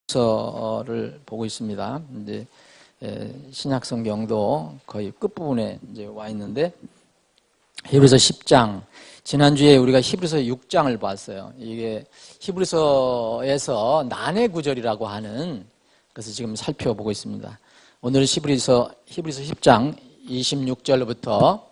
히브리서를 보고 있습니다. 이제 신약 성경도 거의 끝부분에 이제 와 있는데 히브리서 10장, 지난주에 우리가 히브리서 6장을 봤어요. 이게 히브리서에서 난해 구절이라고 하는 것을 지금 살펴보고 있습니다. 오늘은 히브리서 10장 26절부터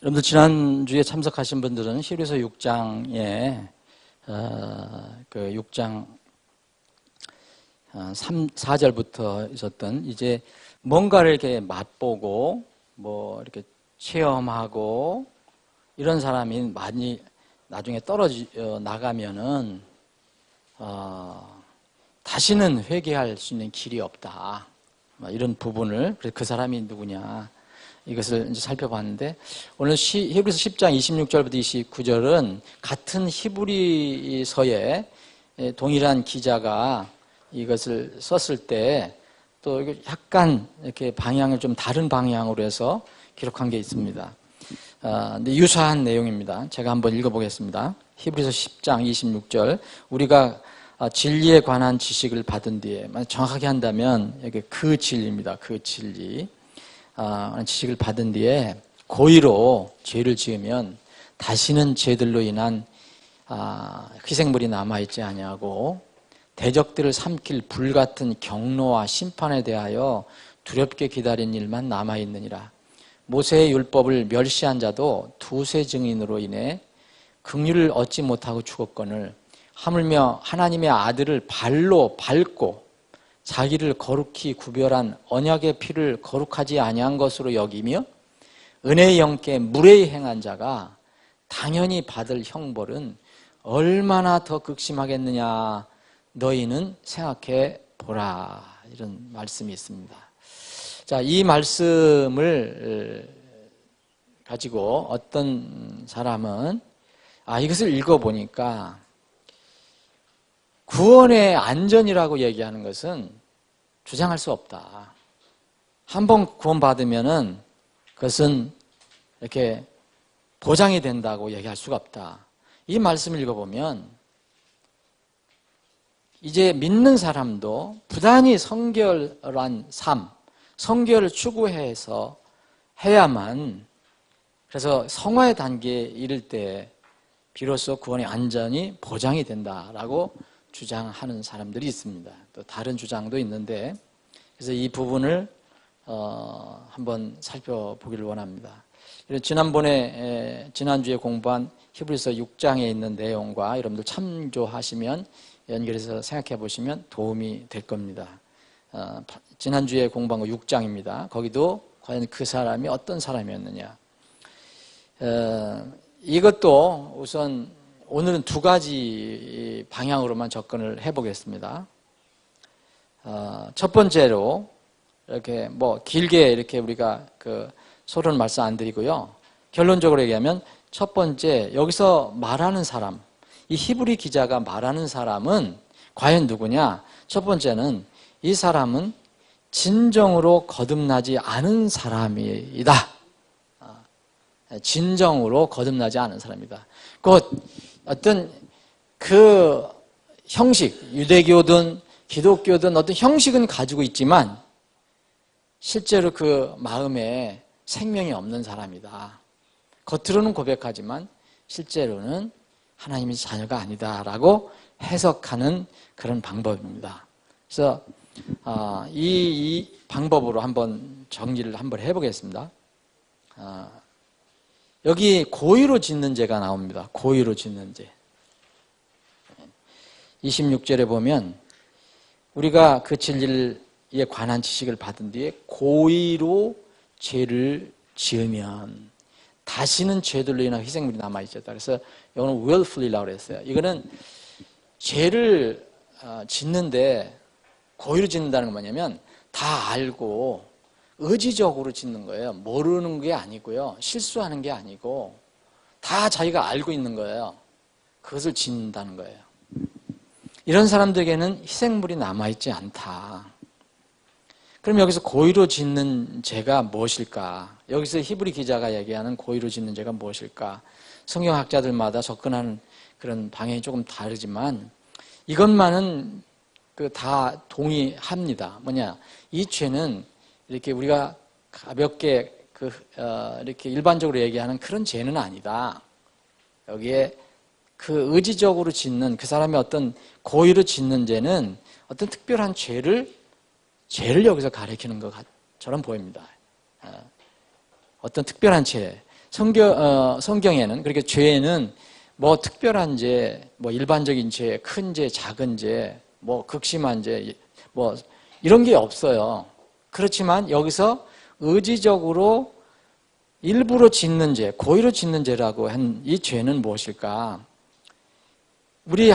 여러분들 지난주에 참석하신 분들은 히브리서 6장에 그 6장 4절부터 있었던 이제 뭔가를 이렇게 맛보고 뭐 이렇게 체험하고 이런 사람이 많이 나중에 떨어져 나가면은 다시는 회개할 수 있는 길이 없다. 이런 부분을 그래서 그 사람이 누구냐 이것을 이제 살펴봤는데 오늘 히브리서 10장 26절부터 29절은 같은 히브리서에 동일한 기자가 이것을 썼을 때 또 약간 이렇게 방향을 좀 다른 방향으로 해서 기록한 게 있습니다. 근데 유사한 내용입니다. 제가 한번 읽어보겠습니다. 히브리서 10장 26절 우리가 진리에 관한 지식을 받은 뒤에 정확하게 한다면 이게 그 진리입니다. 그 진리. 지식을 받은 뒤에 고의로 죄를 지으면 다시는 죄들로 인한 희생물이 남아있지 아니하고 대적들을 삼킬 불같은 경노와 심판에 대하여 두렵게 기다린 일만 남아있느니라. 모세의 율법을 멸시한 자도 두세 증인으로 인해 긍휼을 얻지 못하고 죽었거늘 하물며 하나님의 아들을 발로 밟고 자기를 거룩히 구별한 언약의 피를 거룩하지 아니한 것으로 여기며 은혜의 영께 무례히 행한 자가 당연히 받을 형벌은 얼마나 더 극심하겠느냐 너희는 생각해 보라. 이런 말씀이 있습니다. 자, 이 말씀을 가지고 어떤 사람은 이것을 읽어보니까 구원의 안전이라고 얘기하는 것은 주장할 수 없다. 한번 구원받으면은 그것은 이렇게 보장이 된다고 얘기할 수가 없다. 이 말씀을 읽어보면 이제 믿는 사람도 부단히 성결한 삶, 성결을 추구해서 해야만 그래서 성화의 단계에 이를 때 비로소 구원의 안전이 보장이 된다라고 주장하는 사람들이 있습니다. 또 다른 주장도 있는데 그래서 이 부분을 한번 살펴보기를 원합니다. 지난주에 공부한 히브리서 6장에 있는 내용과 여러분들 참조하시면 연결해서 생각해 보시면 도움이 될 겁니다. 지난주에 공부한 거 6장입니다. 거기도 과연 그 사람이 어떤 사람이었느냐. 이것도 우선 오늘은 두 가지 방향으로만 접근을 해보겠습니다. 첫 번째로 이렇게 길게 이렇게 우리가 그 소론 말씀 안 드리고요. 결론적으로 얘기하면 첫 번째 여기서 말하는 사람, 이 히브리 기자가 말하는 사람은 과연 누구냐? 첫 번째는 이 사람은 진정으로 거듭나지 않은 사람이다. 진정으로 거듭나지 않은 사람이다. 곧 어떤 그 형식, 유대교든 기독교든 어떤 형식은 가지고 있지만 실제로 그 마음에 생명이 없는 사람이다. 겉으로는 고백하지만 실제로는 하나님의 자녀가 아니다라고 해석하는 그런 방법입니다. 그래서 이 방법으로 한번 정리를 한번 해보겠습니다. 여기 고의로 짓는 죄가 나옵니다. 고의로 짓는 죄. 26절에 보면 우리가 그 진리에 관한 지식을 받은 뒤에 고의로 죄를 지으면 다시는 죄들로 인한 희생물이 남아있었다. 그래서 이거는 willfully라고 그랬어요. 이거는 죄를 짓는데 고의로 짓는다는 건 뭐냐면 다 알고 의지적으로 짓는 거예요. 모르는 게 아니고요. 실수하는 게 아니고 다 자기가 알고 있는 거예요. 그것을 짓는다는 거예요. 이런 사람들에게는 희생물이 남아있지 않다. 그럼 여기서 고의로 짓는 죄가 무엇일까? 여기서 히브리 기자가 얘기하는 고의로 짓는 죄가 무엇일까? 성경학자들마다 접근하는 그런 방향이 조금 다르지만 이것만은 다 동의합니다. 뭐냐? 이 죄는 이렇게 우리가 가볍게 이렇게 일반적으로 얘기하는 그런 죄는 아니다. 여기에 그 의지적으로 짓는 그 사람의 어떤 고의로 짓는 죄는 어떤 특별한 죄를 여기서 가리키는 것처럼 보입니다. 어떤 특별한 죄. 성경에는 그렇게 죄는 뭐 특별한 죄, 뭐 일반적인 죄, 큰 죄, 작은 죄, 뭐 극심한 죄, 뭐 이런 게 없어요. 그렇지만 여기서 의지적으로 일부러 짓는 죄, 고의로 짓는 죄라고 한 이 죄는 무엇일까? 우리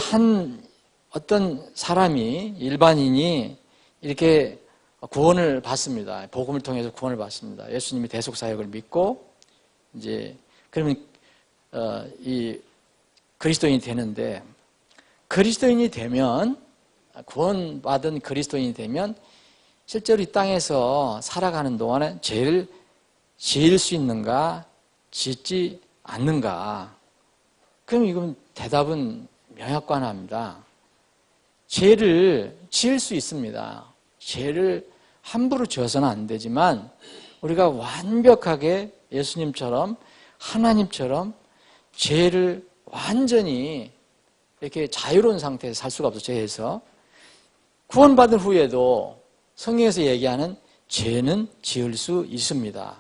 어떤 사람이, 일반인이 이렇게 구원을 받습니다. 복음을 통해서 구원을 받습니다. 예수님이 대속 사역을 믿고, 그러면, 이 그리스도인이 되는데, 그리스도인이 되면, 구원받은 그리스도인이 되면, 실제로 이 땅에서 살아가는 동안에 죄를 지을 수 있는가, 짓지 않는가? 그럼 이건 대답은 명확관합니다. 죄를 지을 수 있습니다. 죄를 함부로 지어서는 안 되지만 우리가 완벽하게 예수님처럼 하나님처럼 죄를 완전히 이렇게 자유로운 상태에서 살 수가 없어요. 죄에서. 구원받은 후에도 성경에서 얘기하는 죄는 지을 수 있습니다.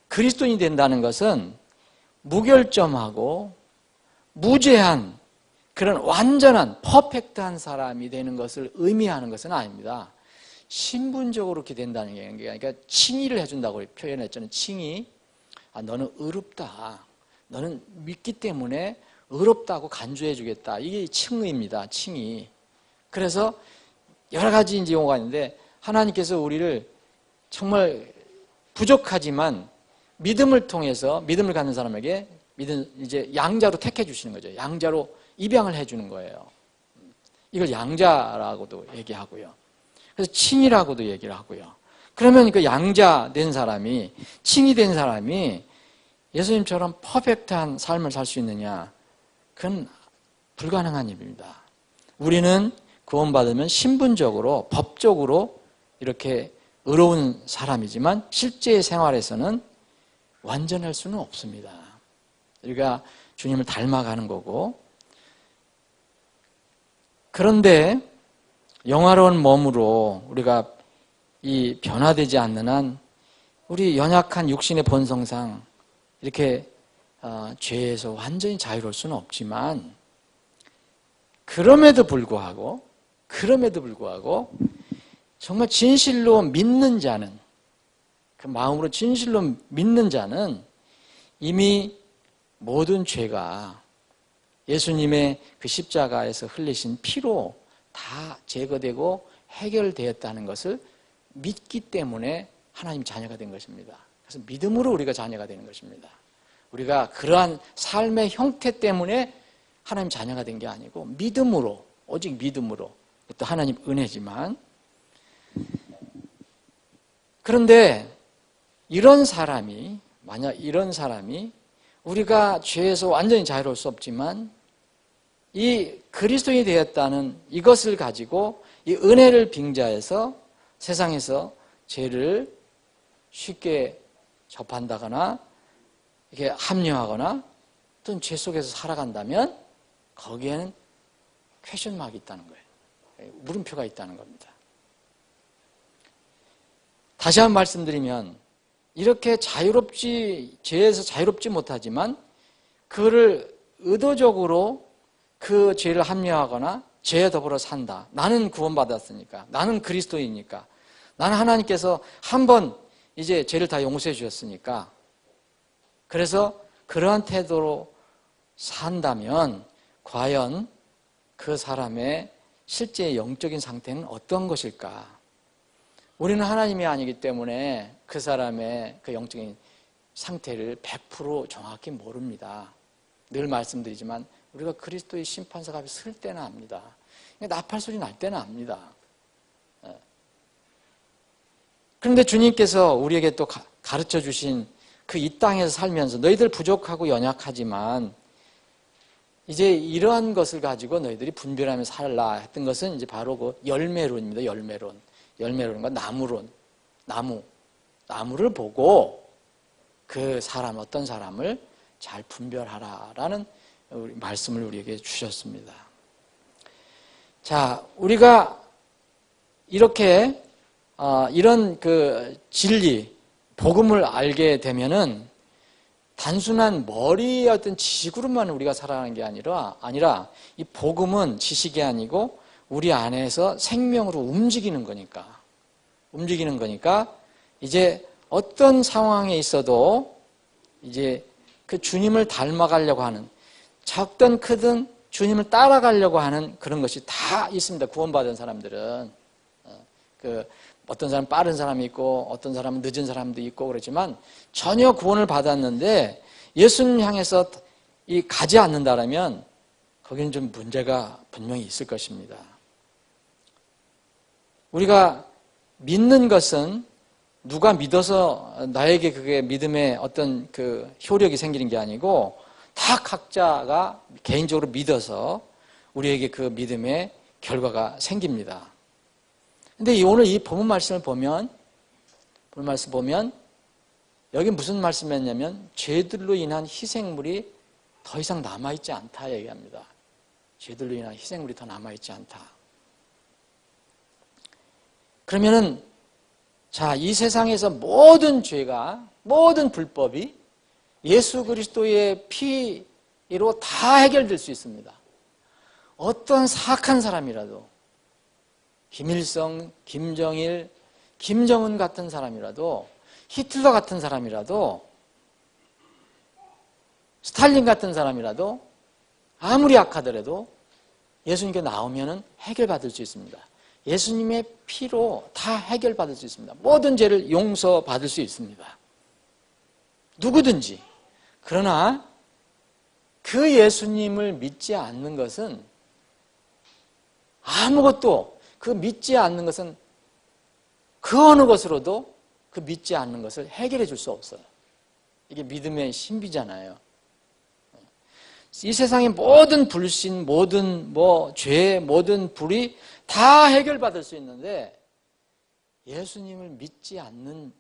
그리스도인이 된다는 것은 무결점하고 무죄한 그런 완전한 퍼펙트한 사람이 되는 것을 의미하는 것은 아닙니다. 신분적으로 그렇게 된다는 게 그러니까 칭의를 해준다고 표현했잖아요. 칭의. 너는 의롭다. 너는 믿기 때문에 의롭다고 간주해 주겠다. 이게 칭의입니다. 칭의. 그래서 여러 가지 용어가 있는데 하나님께서 우리를 정말 부족하지만 믿음을 통해서 믿음을 갖는 사람에게 양자로 택해 주시는 거죠. 양자로 입양을 해 주는 거예요. 이걸 양자라고도 얘기하고요. 그래서 칭이라고도 얘기를 하고요. 그러면 그 양자 된 사람이, 칭이 된 사람이 예수님처럼 퍼펙트한 삶을 살 수 있느냐? 그건 불가능한 일입니다. 우리는 구원받으면 신분적으로, 법적으로 이렇게 의로운 사람이지만 실제 생활에서는 완전할 수는 없습니다. 우리가 주님을 닮아가는 거고, 그런데 영화로운 몸으로 우리가 이 변화되지 않는 한 우리 연약한 육신의 본성상 이렇게 죄에서 완전히 자유로울 수는 없지만 그럼에도 불구하고 정말 진실로 믿는 자는, 그 마음으로 진실로 믿는 자는 이미 모든 죄가 예수님의 그 십자가에서 흘리신 피로 다 제거되고 해결되었다는 것을 믿기 때문에 하나님 자녀가 된 것입니다. 그래서 믿음으로 우리가 자녀가 되는 것입니다. 우리가 그러한 삶의 형태 때문에 하나님 자녀가 된 게 아니고 믿음으로, 오직 믿음으로. 또 하나님 은혜지만, 그런데 만약 이런 사람이 우리가 죄에서 완전히 자유로울 수 없지만 이 그리스도인이 되었다는 이것을 가지고 이 은혜를 빙자해서 세상에서 죄를 쉽게 접한다거나 이렇게 합리화하거나 또는 죄 속에서 살아간다면 거기에는 퀘스천마크가 있다는 거예요. 물음표가 있다는 겁니다. 다시 한번 말씀드리면 이렇게 죄에서 자유롭지 못하지만 그거를 의도적으로 그 죄를 합리화하거나 죄에 더불어 산다. 나는 구원받았으니까. 나는 그리스도이니까. 나는 하나님께서 한 번 이제 죄를 다 용서해 주셨으니까 그래서 그러한 태도로 산다면 과연 그 사람의 실제 영적인 상태는 어떤 것일까? 우리는 하나님이 아니기 때문에 그 사람의 그 영적인 상태를 100% 정확히 모릅니다. 늘 말씀드리지만 우리가 그리스도의 심판석 앞에 설 때는 압니다. 나팔 소리 날 때는 압니다. 그런데 주님께서 우리에게 또 가르쳐 주신 그 이 땅에서 살면서 너희들 부족하고 연약하지만 이제 이러한 것을 가지고 너희들이 분별하며 살라 했던 것은 이제 바로 그 열매론입니다. 열매론과 나무론. 나무를 보고 그 사람, 어떤 사람을 잘 분별하라라는 말씀을 우리에게 주셨습니다. 자, 우리가 이렇게 이런 그 진리, 복음을 알게 되면은 단순한 머리의 어떤 지식으로만 우리가 살아가는 게 아니라 이 복음은 지식이 아니고 우리 안에서 생명으로 움직이는 거니까 이제 어떤 상황에 있어도 이제 그 주님을 닮아가려고 하는, 작든 크든 주님을 따라가려고 하는 그런 것이 다 있습니다. 구원받은 사람들은. 어떤 사람은 빠른 사람이 있고 어떤 사람은 늦은 사람도 있고 그렇지만 전혀 구원을 받았는데 예수님 향해서 가지 않는다라면 거기는 좀 문제가 분명히 있을 것입니다. 우리가 믿는 것은 누가 믿어서 나에게 그게 믿음의 어떤 그 효력이 생기는 게 아니고 다 각자가 개인적으로 믿어서 우리에게 그 믿음의 결과가 생깁니다. 근데 오늘 이 본문 말씀을 보면 여기 무슨 말씀이었냐면 죄들로 인한 희생물이 더 이상 남아있지 않다 얘기합니다. 죄들로 인한 희생물이 더 남아있지 않다. 그러면은 자, 이 세상에서 모든 죄가, 모든 불법이 예수 그리스도의 피로 다 해결될 수 있습니다. 어떤 사악한 사람이라도 김일성, 김정일, 김정은 같은 사람이라도, 히틀러 같은 사람이라도, 스탈린 같은 사람이라도 아무리 악하더라도 예수님께 나오면은 해결받을 수 있습니다. 예수님의 피로 다 해결받을 수 있습니다. 모든 죄를 용서받을 수 있습니다. 누구든지. 그러나 그 예수님을 믿지 않는 것은 아무것도, 그 믿지 않는 것은 그 어느 것으로도 그 믿지 않는 것을 해결해 줄 수 없어요. 이게 믿음의 신비잖아요. 이 세상의 모든 불신, 모든 죄, 모든 불이 다 해결받을 수 있는데 예수님을 믿지 않는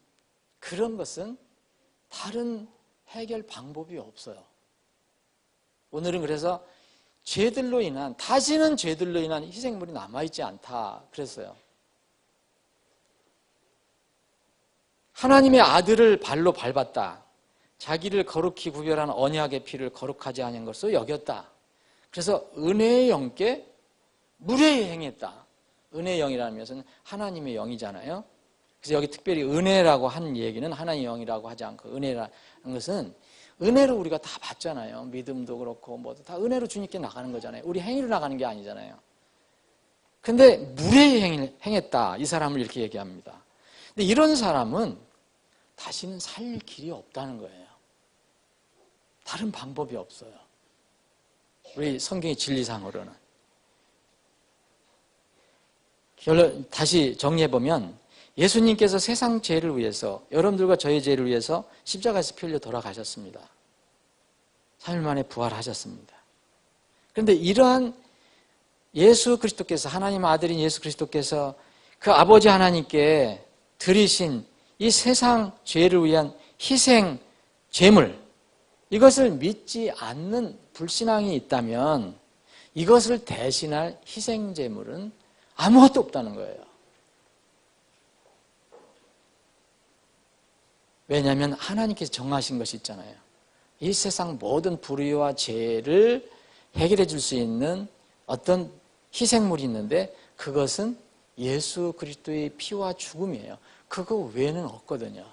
그런 것은 다른 해결 방법이 없어요. 오늘은 그래서 다시는 죄들로 인한 희생물이 남아있지 않다 그랬어요. 하나님의 아들을 발로 밟았다. 자기를 거룩히 구별한 언약의 피를 거룩하지 아니한 것으로 여겼다. 그래서 은혜의 영께 무례히 행했다. 은혜의 영이라는 것은 하나님의 영이잖아요. 그래서 여기 특별히 은혜라고 한 얘기는 하나님의 영이라고 하지 않고 은혜라는 것은 은혜로 우리가 다 받잖아요. 믿음도 그렇고 뭐도 다 은혜로 주님께 나가는 거잖아요. 우리 행위로 나가는 게 아니잖아요. 근데 무례히 행했다. 이 사람을 이렇게 얘기합니다. 근데 이런 사람은 다시는 살 길이 없다는 거예요. 다른 방법이 없어요. 우리 성경의 진리상으로는. 다시 정리해보면 예수님께서 세상 죄를 위해서, 여러분들과 저의 죄를 위해서 십자가에서 피 흘려 돌아가셨습니다. 3일 만에 부활하셨습니다. 그런데 이러한 예수 그리스도께서, 하나님 아들인 예수 그리스도께서 그 아버지 하나님께 드리신 이 세상 죄를 위한 희생 제물, 이것을 믿지 않는 불신앙이 있다면 이것을 대신할 희생 제물은 아무것도 없다는 거예요. 왜냐하면 하나님께서 정하신 것이 있잖아요. 이 세상 모든 불의와 죄를 해결해 줄 수 있는 어떤 희생물이 있는데 그것은 예수 그리스도의 피와 죽음이에요. 그거 외에는 없거든요.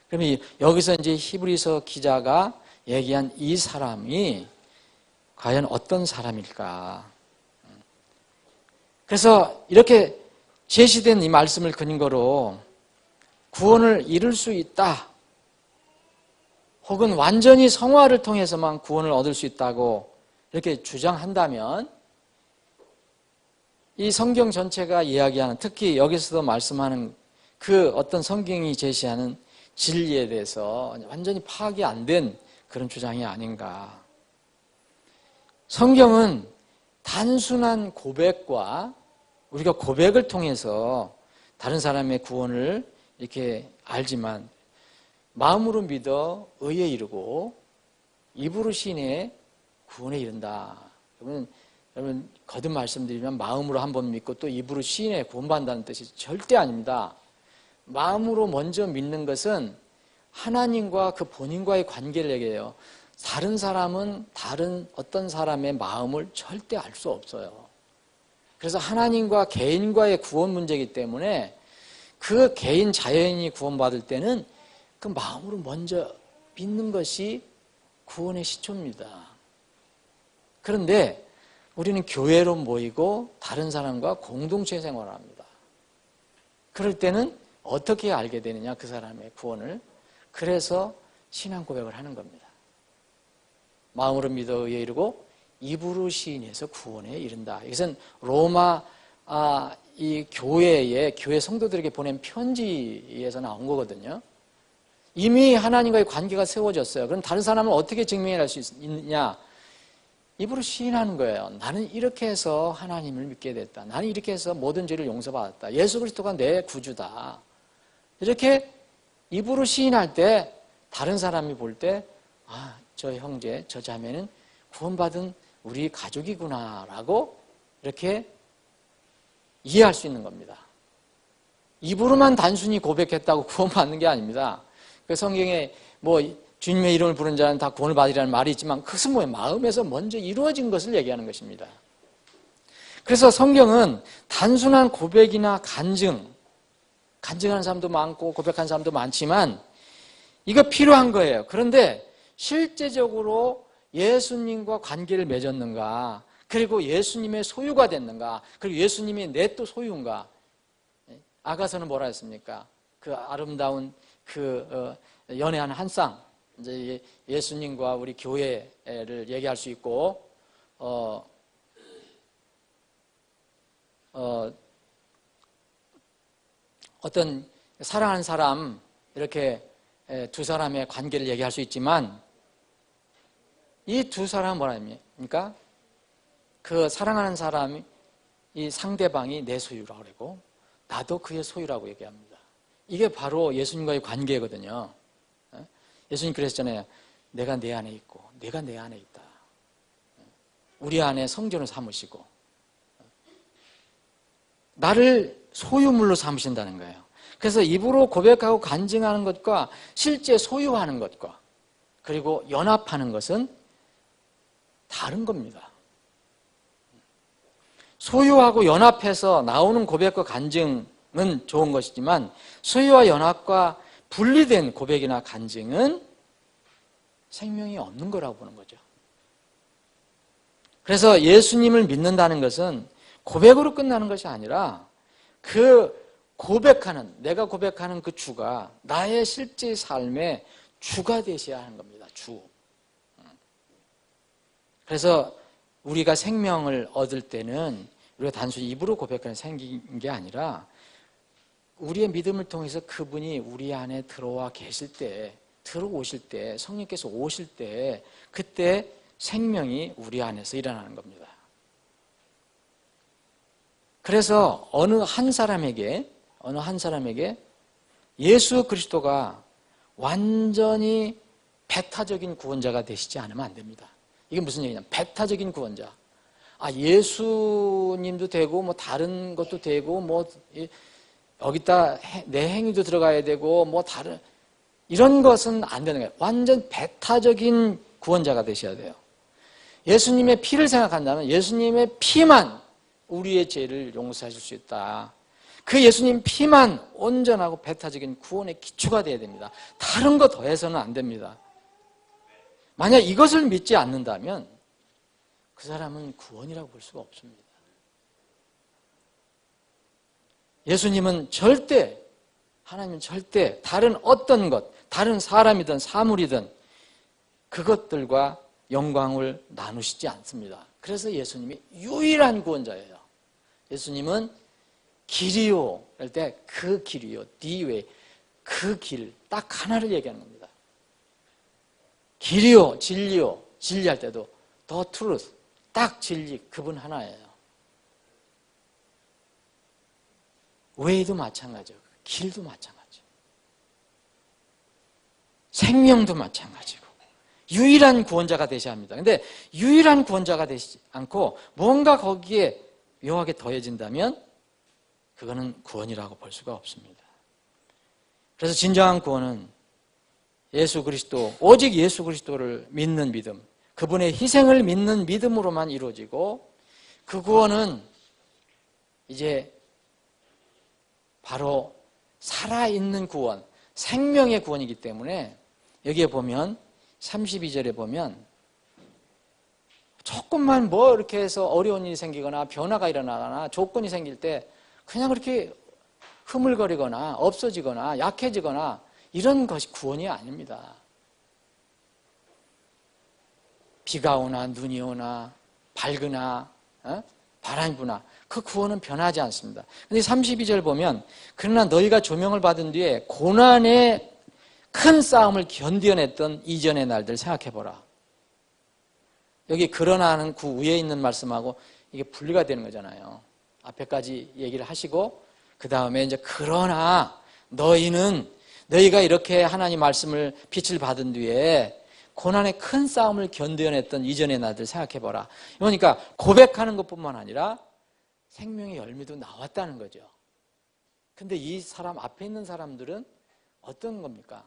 그러면 여기서 이제 히브리서 기자가 얘기한 이 사람이 과연 어떤 사람일까? 그래서 이렇게 제시된 이 말씀을 근거로 구원을 이룰 수 있다. 혹은 완전히 성화를 통해서만 구원을 얻을 수 있다고 이렇게 주장한다면 이 성경 전체가 이야기하는, 특히 여기서도 말씀하는 그 어떤 성경이 제시하는 진리에 대해서 완전히 파악이 안 된 그런 주장이 아닌가. 성경은 단순한 고백과 우리가 고백을 통해서 다른 사람의 구원을 이렇게 알지만 마음으로 믿어 의에 이르고 입으로 시인해 구원에 이른다. 여러분 거듭 말씀드리면 마음으로 한번 믿고 또 입으로 시인해 구원받는다는 뜻이 절대 아닙니다. 마음으로 먼저 믿는 것은 하나님과 그 본인과의 관계를 얘기해요. 다른 사람은 다른 어떤 사람의 마음을 절대 알 수 없어요. 그래서 하나님과 개인과의 구원 문제이기 때문에 그 개인 자연인이 구원받을 때는 그 마음으로 먼저 믿는 것이 구원의 시초입니다. 그런데 우리는 교회로 모이고 다른 사람과 공동체 생활을 합니다. 그럴 때는 어떻게 알게 되느냐, 그 사람의 구원을. 그래서 신앙 고백을 하는 겁니다. 마음으로 믿어 의에 이르고 입으로 시인해서 구원에 이른다. 이것은 로마 이 교회 성도들에게 보낸 편지에서 나온 거거든요. 이미 하나님과의 관계가 세워졌어요. 그럼 다른 사람은 어떻게 증명할 수 있느냐? 입으로 시인하는 거예요. 나는 이렇게 해서 하나님을 믿게 됐다. 나는 이렇게 해서 모든 죄를 용서받았다. 예수 그리스도가 내 구주다. 이렇게 입으로 시인할 때 다른 사람이 볼 때 저 형제, 저 자매는 구원받은 우리 가족이구나라고 이렇게 이해할 수 있는 겁니다. 입으로만 단순히 고백했다고 구원받는 게 아닙니다. 그 성경에 뭐 주님의 이름을 부르는 자는 다 구원을 받으리라는 말이 있지만 그것은 뭐예요? 마음에서 먼저 이루어진 것을 얘기하는 것입니다. 그래서 성경은 단순한 고백이나 간증하는 사람도 많고 고백하는 사람도 많지만 이거 필요한 거예요. 그런데 실제적으로 예수님과 관계를 맺었는가, 그리고 예수님의 소유가 됐는가, 그리고 예수님이 내 또 소유인가. 아가서는 뭐라 했습니까? 그 아름다운 그 연애한 한 쌍, 이제 예수님과 우리 교회를 얘기할 수 있고 어떤 사랑하는 사람, 이렇게 두 사람의 관계를 얘기할 수 있지만 이 두 사람은 뭐라 합니까? 그 사랑하는 사람이 이 상대방이 내 소유라고 그러고 나도 그의 소유라고 얘기합니다. 이게 바로 예수님과의 관계거든요. 예수님 그랬잖아요. 내가 내 안에 있고 내가 내 안에 있다. 우리 안에 성전을 삼으시고 나를 소유물로 삼으신다는 거예요. 그래서 입으로 고백하고 간증하는 것과 실제 소유하는 것과 그리고 연합하는 것은 다른 겁니다. 소유하고 연합해서 나오는 고백과 간증은 좋은 것이지만 소유와 연합과 분리된 고백이나 간증은 생명이 없는 거라고 보는 거죠. 그래서 예수님을 믿는다는 것은 고백으로 끝나는 것이 아니라 그 내가 고백하는 그 주가 나의 실제 삶의 주가 되셔야 하는 겁니다. 주. 그래서 우리가 생명을 얻을 때는 우리가 단순히 입으로 고백하는 생긴 게 아니라 우리의 믿음을 통해서 그분이 우리 안에 들어와 계실 때, 들어오실 때, 성령께서 오실 때 그때 생명이 우리 안에서 일어나는 겁니다. 그래서 어느 한 사람에게 예수 그리스도가 완전히 배타적인 구원자가 되시지 않으면 안 됩니다. 이게 무슨 얘기냐? 배타적인 구원자. 예수님도 되고 뭐 다른 것도 되고 뭐 여기다 내 행위도 들어가야 되고 뭐 다른 이런 것은 안 되는 거예요. 완전 배타적인 구원자가 되셔야 돼요. 예수님의 피를 생각한다면 예수님의 피만 우리의 죄를 용서하실 수 있다. 그 예수님 피만 온전하고 배타적인 구원의 기초가 되어야 됩니다. 다른 거 더해서는 안 됩니다. 만약 이것을 믿지 않는다면 그 사람은 구원이라고 볼 수가 없습니다. 예수님은 절대, 하나님은 절대 다른 어떤 것, 다른 사람이든 사물이든 그것들과 영광을 나누시지 않습니다. 그래서 예수님이 유일한 구원자예요. 예수님은 길이요 할 때 그 길이요, the way, 그 길 딱 하나를 얘기하는 겁니다. 길이요, 진리요, 진리할 때도 the truth, 딱 진리, 그분 하나예요. way도 마찬가지고 길도 마찬가지고 생명도 마찬가지고 유일한 구원자가 되셔야 합니다. 근데 유일한 구원자가 되지 않고 뭔가 거기에 묘하게 더해진다면 그거는 구원이라고 볼 수가 없습니다. 그래서 진정한 구원은 예수 그리스도, 오직 예수 그리스도를 믿는 믿음, 그분의 희생을 믿는 믿음으로만 이루어지고 그 구원은 이제 바로 살아있는 구원, 생명의 구원이기 때문에 여기에 보면 32절에 보면 조금만 뭐 이렇게 해서 어려운 일이 생기거나 변화가 일어나거나 조건이 생길 때 그냥 그렇게 흐물거리거나 없어지거나 약해지거나 이런 것이 구원이 아닙니다. 비가 오나 눈이 오나 밝으나 바람이 부나 그 구원은 변하지 않습니다. 그런데 32절 보면 그러나 너희가 조명을 받은 뒤에 고난의 큰 싸움을 견뎌냈던 이전의 날들 생각해보라. 여기 그러나는 그 위에 있는 말씀하고 이게 분리가 되는 거잖아요. 앞에까지 얘기를 하시고 그 다음에 이제 그러나 너희가 이렇게 하나님 말씀을 빛을 받은 뒤에 고난의 큰 싸움을 견뎌냈던 이전의 날들 생각해보라. 그러니까 고백하는 것뿐만 아니라 생명의 열매도 나왔다는 거죠. 근데 이 사람 앞에 있는 사람들은 어떤 겁니까?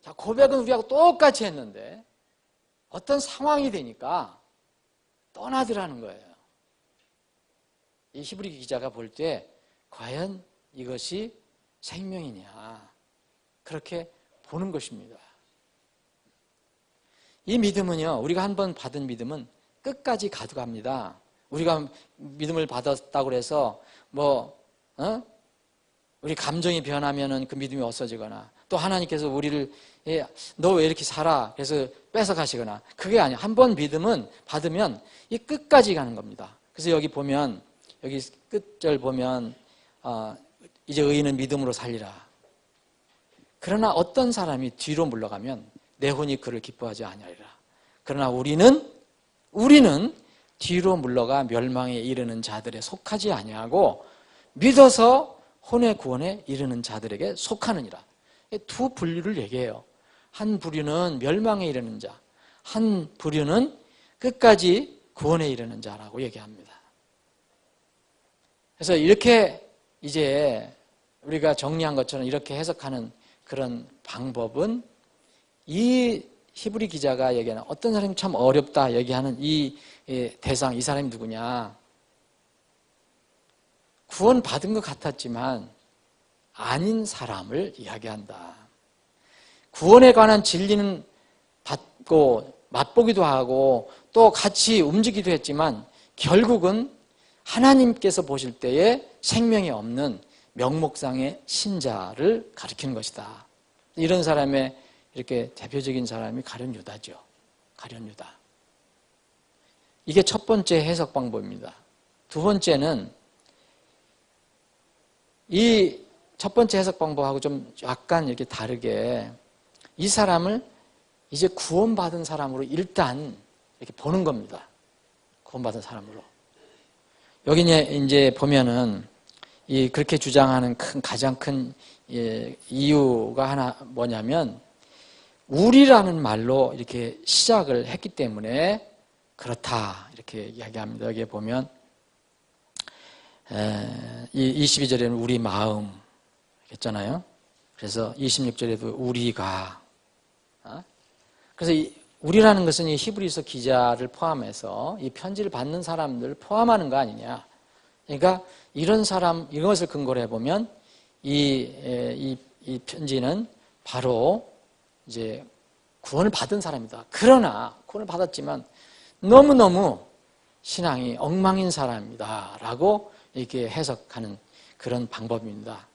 자, 고백은 우리하고 똑같이 했는데 어떤 상황이 되니까 떠나더라는 거예요. 이 히브리 기자가 볼 때 과연 이것이 생명이냐 그렇게 보는 것입니다. 이 믿음은요, 우리가 한번 받은 믿음은 끝까지 가져갑니다. 우리가 믿음을 받았다고 해서 우리 감정이 변하면은 그 믿음이 없어지거나 또 하나님께서 우리를 너 왜 이렇게 살아? 그래서 뺏어 가시거나 그게 아니에요. 한번 믿음은 받으면 이 끝까지 가는 겁니다. 그래서 여기 보면 여기 끝절 보면 이제 의인은 믿음으로 살리라. 그러나 어떤 사람이 뒤로 물러가면 내 혼이 그를 기뻐하지 아니하리라. 그러나 우리는 뒤로 물러가 멸망에 이르는 자들에 속하지 아니하고 믿어서 혼의 구원에 이르는 자들에게 속하느니라. 두 분류를 얘기해요. 한 부류는 멸망에 이르는 자, 한 부류는 끝까지 구원에 이르는 자라고 얘기합니다. 그래서 이렇게 이제 우리가 정리한 것처럼 이렇게 해석하는 그런 방법은 이 히브리 기자가 얘기하는 어떤 사람이 참 어렵다 얘기하는 이 대상, 이 사람이 누구냐? 구원 받은 것 같았지만 아닌 사람을 이야기한다. 구원에 관한 진리는 받고 맛보기도 하고 또 같이 움직이기도 했지만 결국은 하나님께서 보실 때에 생명이 없는 명목상의 신자를 가리키는 것이다. 이런 사람의 이렇게 대표적인 사람이 가룟 유다죠. 가룟 유다. 이게 첫 번째 해석 방법입니다. 두 번째는 이 첫 번째 해석 방법하고 좀 약간 이렇게 다르게 이 사람을 이제 구원받은 사람으로 일단 이렇게 보는 겁니다. 구원받은 사람으로. 여기 이제 보면은 이 그렇게 주장하는 가장 큰 이유가 하나 뭐냐면 우리라는 말로 이렇게 시작을 했기 때문에 그렇다 이렇게 이야기합니다. 여기에 보면 22절에는 우리 마음 했잖아요. 그래서 26절에도 우리가 그래서 우리라는 것은 이 히브리서 기자를 포함해서 이 편지를 받는 사람들을 포함하는 거 아니냐. 그러니까 이런 사람, 이것을 근거로 해보면 이 편지는 바로 이제 구원을 받은 사람이다. 그러나 구원을 받았지만 너무너무 신앙이 엉망인 사람이다 라고 이렇게 해석하는 그런 방법입니다.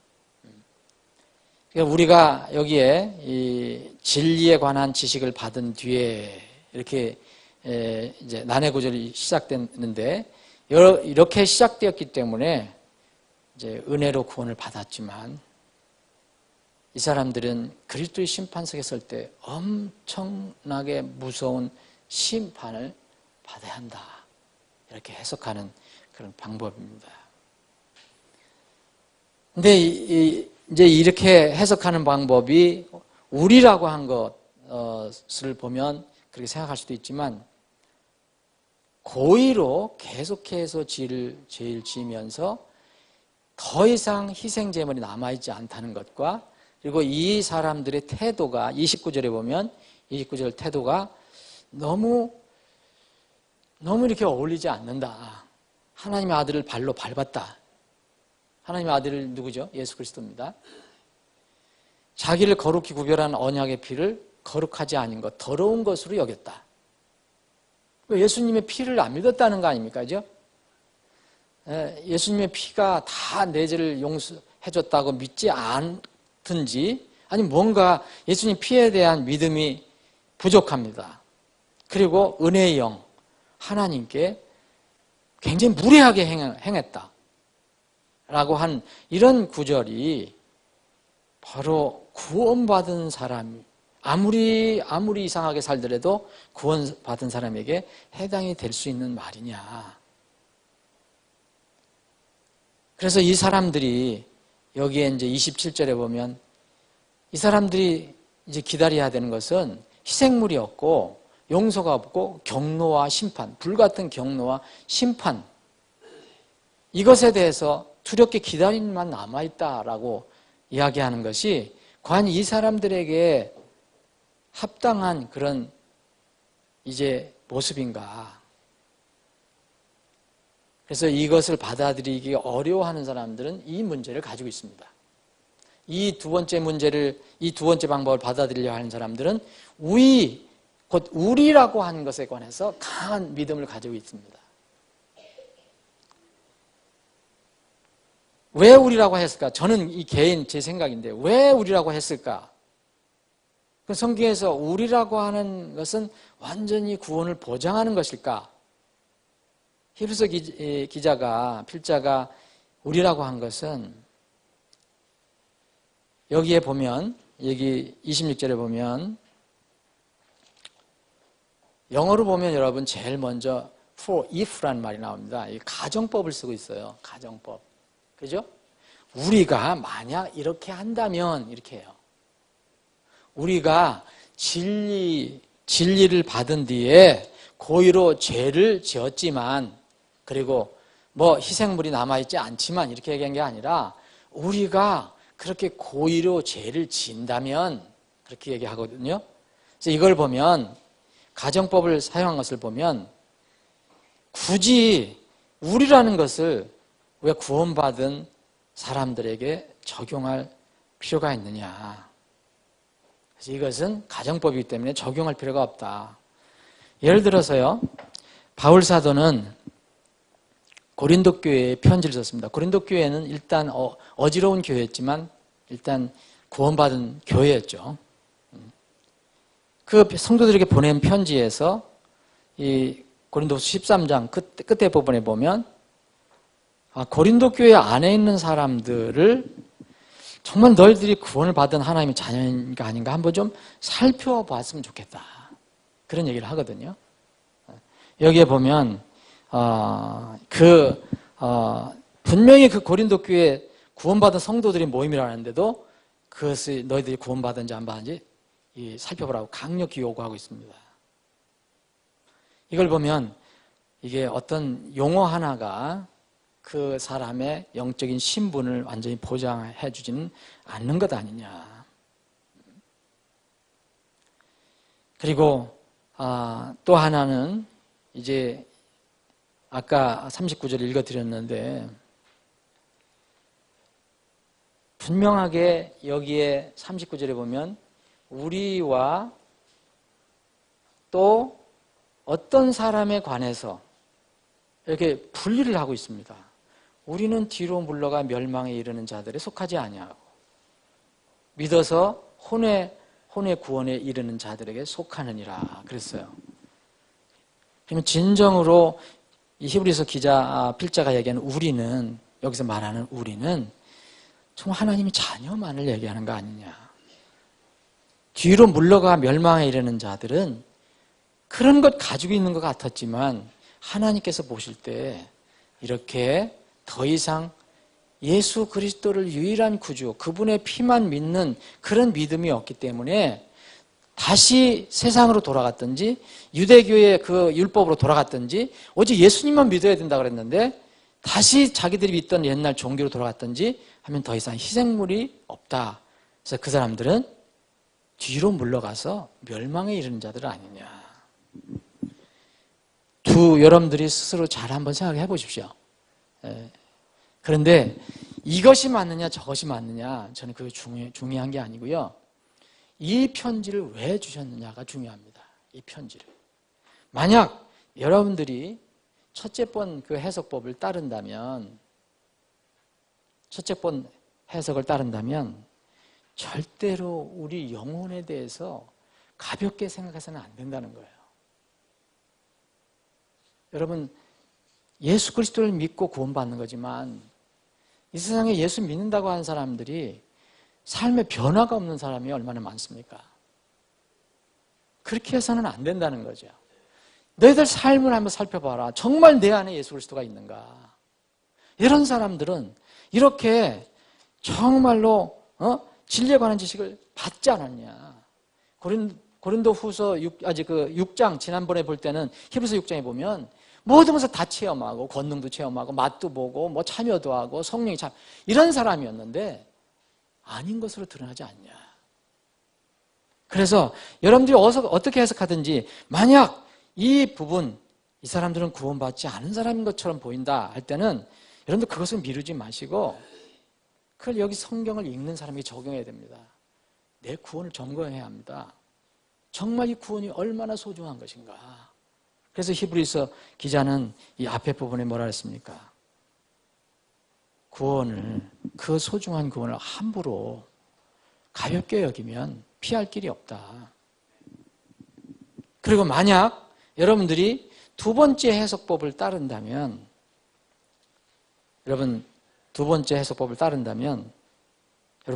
그러니까 우리가 여기에 이 진리에 관한 지식을 받은 뒤에 이렇게 이제 난해 구절이 시작됐는데 이렇게 시작되었기 때문에 이제 은혜로 구원을 받았지만 이 사람들은 그리스도의 심판석에 설 때 엄청나게 무서운 심판을 받아야 한다. 이렇게 해석하는 그런 방법입니다. 근데 이제 이렇게 해석하는 방법이 우리라고 한 것을 보면 그렇게 생각할 수도 있지만 고의로 계속해서 죄를 지으면서 더 이상 희생제물이 남아있지 않다는 것과 그리고 이 사람들의 태도가 29절에 보면 29절 태도가 너무 이렇게 어울리지 않는다. 하나님의 아들을 발로 밟았다. 하나님의 아들은 누구죠? 예수 그리스도입니다. 자기를 거룩히 구별한 언약의 피를 거룩하지 않은 것, 더러운 것으로 여겼다. 예수님의 피를 안 믿었다는 거 아닙니까? 그죠? 예수님의 피가 다 내 죄를 용서해줬다고 믿지 않든지 아니 뭔가 예수님 피에 대한 믿음이 부족합니다. 그리고 은혜의 영, 하나님께 굉장히 무례하게 행했다. 라고 한 이런 구절이 바로 구원받은 사람, 아무리 이상하게 살더라도 구원받은 사람에게 해당이 될 수 있는 말이냐. 그래서 이 사람들이 여기에 이제 27절에 보면 이 사람들이 이제 기다려야 되는 것은 희생물이 없고 용서가 없고 경노와 심판, 불같은 경노와 심판 이것에 대해서 두렵게 기다림만 남아있다라고 이야기하는 것이 과연 이 사람들에게 합당한 그런 이제 모습인가. 그래서 이것을 받아들이기 어려워하는 사람들은 이 문제를 가지고 있습니다. 이 두 번째 방법을 받아들이려 하는 사람들은 곧 우리라고 하는 것에 관해서 강한 믿음을 가지고 있습니다. 왜 우리라고 했을까? 저는 이 개인 제 생각인데 왜 우리라고 했을까? 그 성경에서 우리라고 하는 것은 완전히 구원을 보장하는 것일까? 히브리서 필자가 우리라고 한 것은 여기에 보면 여기 26절에 보면 영어로 보면 여러분 제일 먼저 for if라는 말이 나옵니다. 이 가정법을 쓰고 있어요. 가정법. 그죠? 우리가 만약 이렇게 한다면 이렇게 해요. 우리가 진리를 받은 뒤에 고의로 죄를 지었지만 그리고 뭐 희생물이 남아있지 않지만 이렇게 얘기한 게 아니라 우리가 그렇게 고의로 죄를 지은다면 그렇게 얘기하거든요. 그래서 이걸 보면 가정법을 사용한 것을 보면 굳이 우리라는 것을 왜 구원받은 사람들에게 적용할 필요가 있느냐. 그래서 이것은 가정법이기 때문에 적용할 필요가 없다. 예를 들어서요. 바울 사도는 고린도 교회에 편지를 썼습니다. 고린도 교회는 일단 어지러운 교회였지만 일단 구원받은 교회였죠. 그 성도들에게 보낸 편지에서 이 고린도서 13장 끝에 부분에 보면 고린도 교회 안에 있는 사람들을 정말 너희들이 구원을 받은 하나님의 자녀인가 아닌가 한번 좀 살펴봤으면 좋겠다. 그런 얘기를 하거든요. 여기에 보면 분명히 그 고린도 교회 구원받은 성도들이 모임이라는데도 그것이 너희들이 구원받은지 안 받은지 살펴보라고 강력히 요구하고 있습니다. 이걸 보면 이게 어떤 용어 하나가 그 사람의 영적인 신분을 완전히 보장해 주지는 않는 것 아니냐. 그리고 또 하나는 이제 아까 39절 읽어드렸는데 분명하게 여기에 39절에 보면 우리와 또 어떤 사람에 관해서 이렇게 분리를 하고 있습니다. 우리는 뒤로 물러가 멸망에 이르는 자들에 속하지 아니하고 믿어서 혼의 구원에 이르는 자들에게 속하느니라 그랬어요. 그러면 진정으로 이 히브리서 필자가 얘기하는 우리는, 여기서 말하는 우리는 정말 하나님의 자녀만을 얘기하는 거 아니냐. 뒤로 물러가 멸망에 이르는 자들은 그런 것 가지고 있는 것 같았지만 하나님께서 보실 때 이렇게 더 이상 예수 그리스도를 유일한 구주, 그분의 피만 믿는 그런 믿음이 없기 때문에 다시 세상으로 돌아갔든지 유대교의 그 율법으로 돌아갔든지 오직 예수님만 믿어야 된다고 그랬는데 다시 자기들이 믿던 옛날 종교로 돌아갔든지 하면 더 이상 희생물이 없다. 그래서 그 사람들은 뒤로 물러가서 멸망에 이르는 자들 아니냐. 여러분들이 스스로 잘 한번 생각해 보십시오. 그런데 이것이 맞느냐 저것이 맞느냐 저는 그게 중요한 게 아니고요. 이 편지를 왜 주셨느냐가 중요합니다. 이 편지를. 만약 여러분들이 첫째 번 그 해석법을 따른다면, 첫째 번 해석을 따른다면 절대로 우리 영혼에 대해서 가볍게 생각해서는 안 된다는 거예요. 여러분, 예수 그리스도를 믿고 구원받는 거지만 이 세상에 예수 믿는다고 하는 사람들이 삶에 변화가 없는 사람이 얼마나 많습니까? 그렇게 해서는 안 된다는 거죠. 너희들 삶을 한번 살펴봐라. 정말 내 안에 예수 그리스도가 있는가? 이런 사람들은 이렇게 정말로 진리에 관한 지식을 받지 않았냐? 고린도후서 6장 지난번에 볼 때는 히브리서 6장에 보면 모든 것을 다 체험하고 권능도 체험하고 맛도 보고 뭐 참여도 하고 성령이 참 이런 사람이었는데 아닌 것으로 드러나지 않냐. 그래서 여러분들이 어떻게 해석하든지 만약 이 부분, 이 사람들은 구원받지 않은 사람인 것처럼 보인다 할 때는 여러분들 그것을 미루지 마시고 그걸 여기 성경을 읽는 사람에게 적용해야 됩니다. 내 구원을 점검해야 합니다. 정말 이 구원이 얼마나 소중한 것인가. 그래서 히브리서 기자는 이 앞에 부분에 뭐라 했습니까? 그 소중한 구원을 함부로 가볍게 여기면 피할 길이 없다. 그리고 만약 여러분들이 두 번째 해석법을 따른다면, 여러분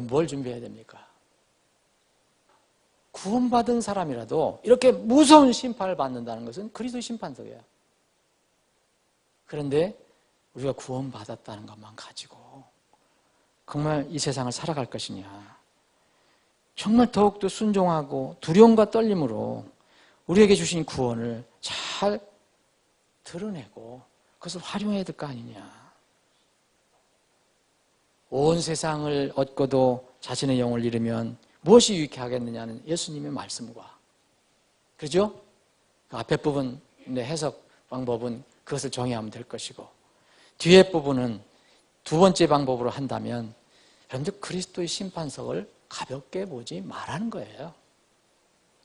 뭘 준비해야 됩니까? 구원받은 사람이라도 이렇게 무서운 심판을 받는다는 것은 그리스도의 심판석이에요. 그런데 우리가 구원받았다는 것만 가지고 정말 이 세상을 살아갈 것이냐. 정말 더욱더 순종하고 두려움과 떨림으로 우리에게 주신 구원을 잘 드러내고 그것을 활용해야 될 거 아니냐. 온 세상을 얻고도 자신의 영을 잃으면 무엇이 유익해 하겠느냐는 예수님의 말씀과, 그렇죠? 그 앞에 부분의 해석 방법은 그것을 정의하면 될 것이고 뒤에 부분은 두 번째 방법으로 한다면 여러분들 그리스도의 심판석을 가볍게 보지 말라는 거예요.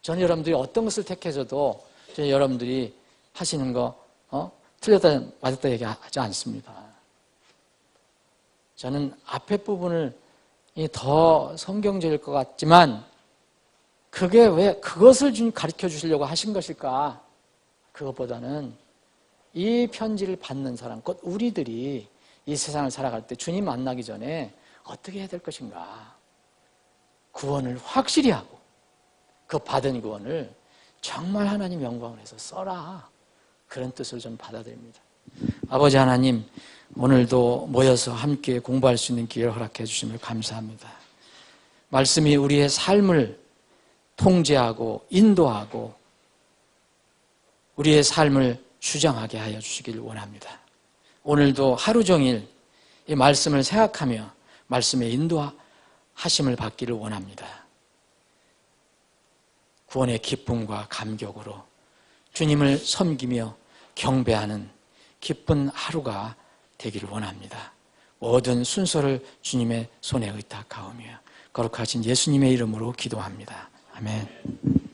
저는 여러분들이 어떤 것을 택해서도 저는 여러분들이 하시는 거 틀렸다 맞았다 얘기하지 않습니다. 저는 앞에 부분을 더 성경적일 것 같지만 그게 왜 그것을 가르쳐 주시려고 하신 것일까? 그것보다는 이 편지를 받는 사람, 곧 우리들이 이 세상을 살아갈 때 주님 만나기 전에 어떻게 해야 될 것인가? 구원을 확실히 하고 그 받은 구원을 정말 하나님 영광을 해서 써라. 그런 뜻을 좀 받아들입니다. 아버지 하나님, 오늘도 모여서 함께 공부할 수 있는 기회를 허락해 주심을 감사합니다. 말씀이 우리의 삶을 통제하고 인도하고 우리의 삶을 주장하게 하여 주시길 원합니다. 오늘도 하루 종일 이 말씀을 생각하며 말씀의 인도하심을 받기를 원합니다. 구원의 기쁨과 감격으로 주님을 섬기며 경배하는 기쁜 하루가 되기를 원합니다. 모든 순서를 주님의 손에 의탁하오며 거룩하신 예수님의 이름으로 기도합니다. 아멘.